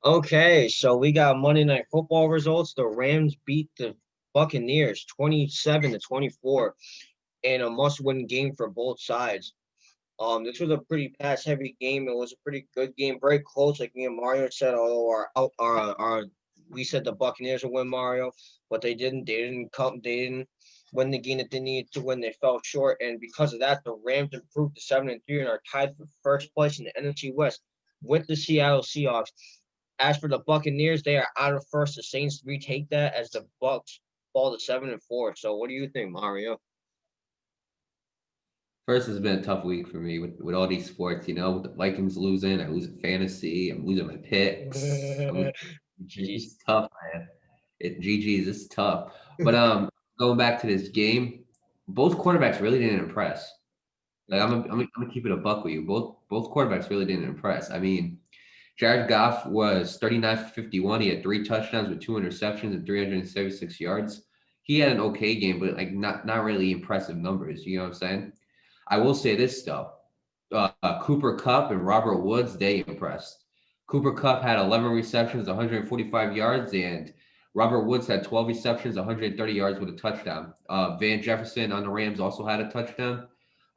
Okay, so we got Monday Night Football results. The Rams beat the Buccaneers 27-24 in a must-win game for both sides. This was a pretty pass-heavy game. It was a pretty good game, very close, like me and Mario said. Although our we said the Buccaneers would win, Mario, but they didn't. They didn't come. They didn't win the game that they needed to win. They fell short, and because of that, the Rams improved to 7-3 and are tied for first place in the NFC West with the Seattle Seahawks. As for the Buccaneers, they are out of first. The Saints retake that as the Bucks fall to 7-4. So, what do you think, Mario? First, it's been a tough week for me with all these sports. With the Vikings losing, I lose fantasy, I'm losing my picks. GG's. It's tough, man. GG's, it's tough. But going back to this game, both quarterbacks really didn't impress. Like I'm gonna keep it a buck with you. Both quarterbacks really didn't impress. I mean, Jared Goff was 39 for 51. He had three touchdowns with two interceptions and 376 yards. He had an okay game, but like not really impressive numbers. You know what I'm saying? I will say this though. Cooper Cup and Robert Woods, they impressed. Cooper Cup had 11 receptions, 145 yards, and Robert Woods had 12 receptions, 130 yards with a touchdown. Van Jefferson on the Rams also had a touchdown.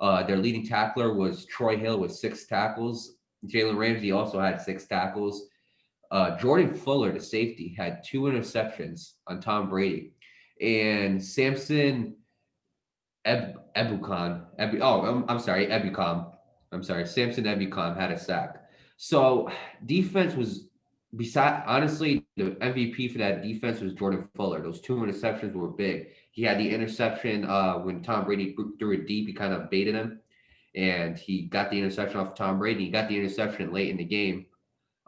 Their leading tackler was Troy Hill with six tackles. Jalen Ramsey also had six tackles. Jordan Fuller, the safety, had two interceptions on Tom Brady. And Samson I'm sorry, Ebukam. I'm sorry, Samson Ebukam had a sack. So defense was beside honestly the MVP for that defense was Jordan Fuller. Those two interceptions were big. He had the interception when Tom Brady threw it deep. He kind of baited him, and he got the interception off Tom Brady. He got the interception late in the game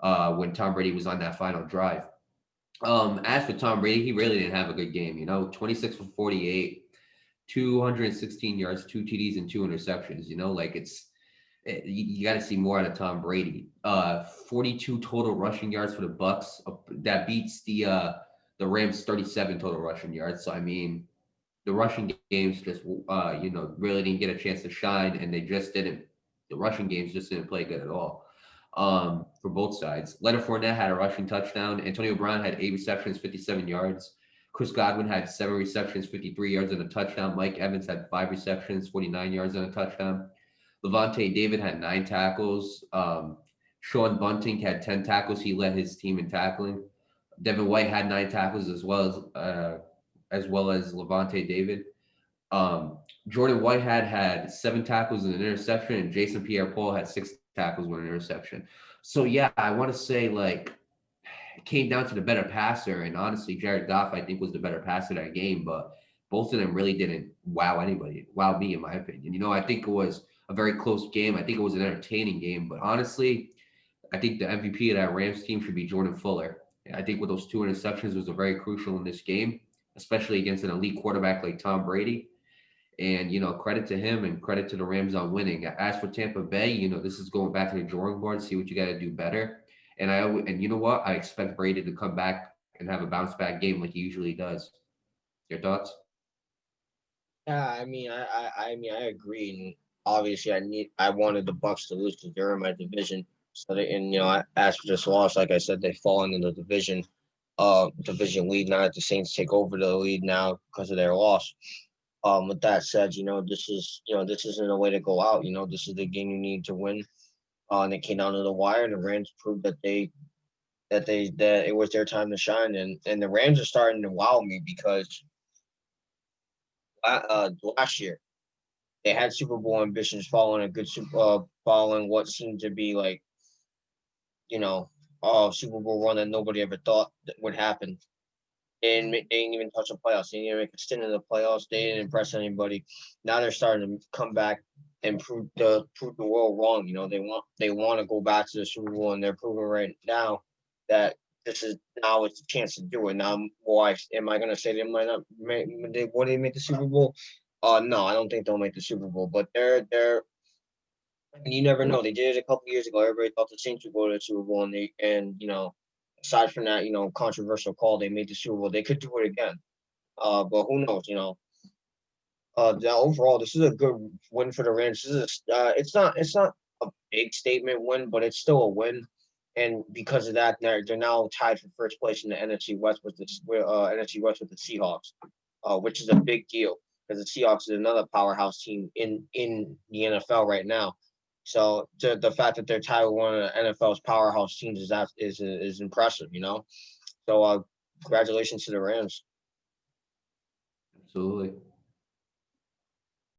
when Tom Brady was on that final drive. As for Tom Brady, he really didn't have a good game. 26 for 48, 216 yards, two TDs, and two interceptions. Like you got to see more out of Tom Brady. 42 total rushing yards for the Bucks. That beats the Rams 37 total rushing yards. So I mean, the rushing games just really didn't get a chance to shine, and they just didn't. The rushing games just didn't play good at all. For both sides. Leonard Fournette had a rushing touchdown. Antonio Brown had 8 receptions, 57 yards. Chris Godwin had 7 receptions, 53 yards and a touchdown. Mike Evans had 5 receptions, 49 yards and a touchdown. Levante David had 9 tackles. Sean Bunting had 10 tackles. He led his team in tackling. Devin White had 9 tackles as well as Levante David. Jordan Whitehead had 7 tackles and an interception, and Jason Pierre-Paul had 6 tackles with an interception. So yeah, I want to say like it came down to the better passer, and honestly, Jared Goff I think was the better passer that game, but both of them really didn't wow me in my opinion. I think it was a very close game. I think it was an entertaining game, but honestly, I think the MVP of that Rams team should be Jordan Fuller. I think with those two interceptions was a very crucial in this game, especially against an elite quarterback like Tom Brady. And credit to him and credit to the Rams on winning. As for Tampa Bay, this is going back to the drawing board, see what you got to do better. And you know what? I expect Brady to come back and have a bounce back game like he usually does. Your thoughts? Yeah, I agree. And obviously, I wanted the Bucks to lose because they're in my division. So as for this loss, like I said, they fall into the division lead. Now that the Saints take over the lead now because of their loss. With that said, this isn't a way to go out. This is the game you need to win. And it came down to the wire, and the Rams proved that it was their time to shine. And the Rams are starting to wow me because last year they had Super Bowl ambitions following what seemed to be like you know Super Bowl run that nobody ever thought that would happen. And they didn't even touch the playoffs. They didn't even make a stint in the playoffs. They didn't impress anybody. Now they're starting to come back and prove the world wrong. They want to go back to the Super Bowl, and they're proving right now that this is now it's a chance to do it. Now, why am I going to say they might not make? Will they make the Super Bowl? No, I don't think they'll make the Super Bowl. But they're you never know. They did it a couple years ago. Everybody thought the Saints would go to the Super Bowl, and aside from that, controversial call, they made the Super Bowl. They could do it again. But who knows? Overall, this is a good win for the Rams. It's not a big statement win, but it's still a win. and because of that, they're now tied for first place in the NFC West with the Seahawks, which is a big deal because the Seahawks is another powerhouse team in the NFL right now. So the fact that they're tied with one of the NFL's powerhouse teams is impressive, you know. So congratulations to the Rams. Absolutely.